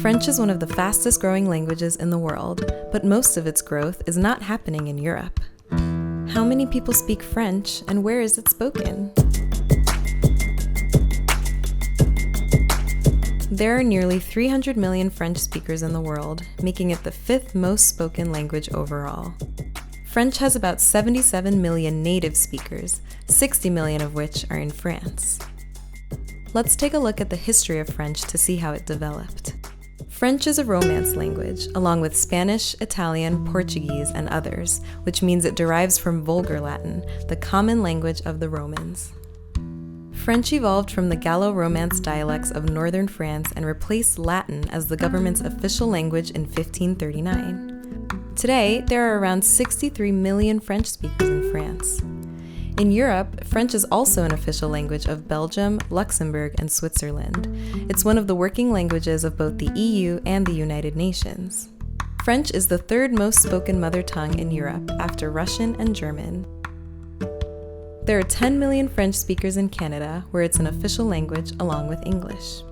French is one of the fastest growing languages in the world, but most of its growth is not happening in Europe. How many people speak French, and where is it spoken? There are nearly 300 million French speakers in the world, making it the fifth most spoken language overall. French has about 77 million native speakers, 60 million of which are in France. Let's take a look at the history of French to see how it developed. French is a Romance language, along with Spanish, Italian, Portuguese, and others, which means it derives from Vulgar Latin, the common language of the Romans. French evolved from the Gallo-Romance dialects of northern France and replaced Latin as the government's official language in 1539. Today, there are around 63 million French speakers in France. In Europe, French is also an official language of Belgium, Luxembourg, and Switzerland. It's one of the working languages of both the EU and the United Nations. French is the third most spoken mother tongue in Europe after Russian and German. There are 10 million French speakers in Canada, where it's an official language along with English.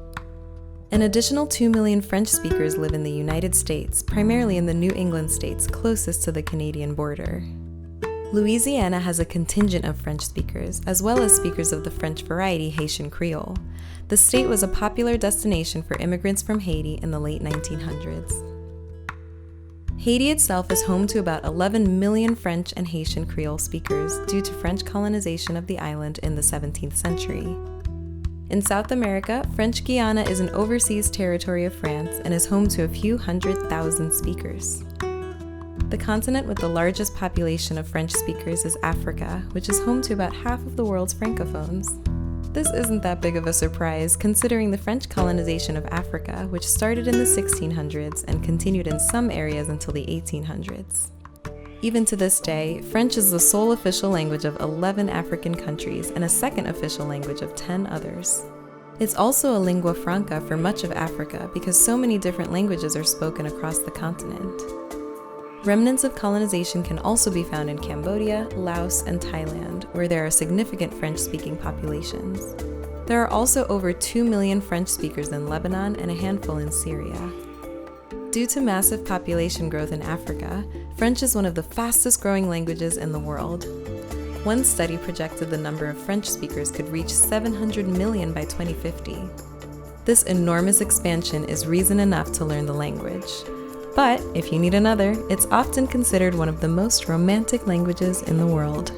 An additional 2 million French speakers live in the United States, primarily in the New England states closest to the Canadian border. Louisiana has a contingent of French speakers, as well as speakers of the French variety Haitian Creole. The state was a popular destination for immigrants from Haiti in the late 1900s. Haiti itself is home to about 11 million French and Haitian Creole speakers due to French colonization of the island in the 17th century. In South America, French Guiana is an overseas territory of France and is home to a few 100,000 speakers. The continent with the largest population of French speakers is Africa, which is home to about half of the world's francophones. This isn't that big of a surprise, considering the French colonization of Africa, which started in the 1600s and continued in some areas until the 1800s. Even to this day, French is the sole official language of 11 African countries and a second official language of 10 others. It's also a lingua franca for much of Africa because so many different languages are spoken across the continent. Remnants of colonization can also be found in Cambodia, Laos, and Thailand, where there are significant French-speaking populations. There are also over 2 million French speakers in Lebanon and a handful in Syria. Due to massive population growth in Africa, French is one of the fastest-growing languages in the world. One study projected the number of French speakers could reach 700 million by 2050. This enormous expansion is reason enough to learn the language. But if you need another, it's often considered one of the most romantic languages in the world.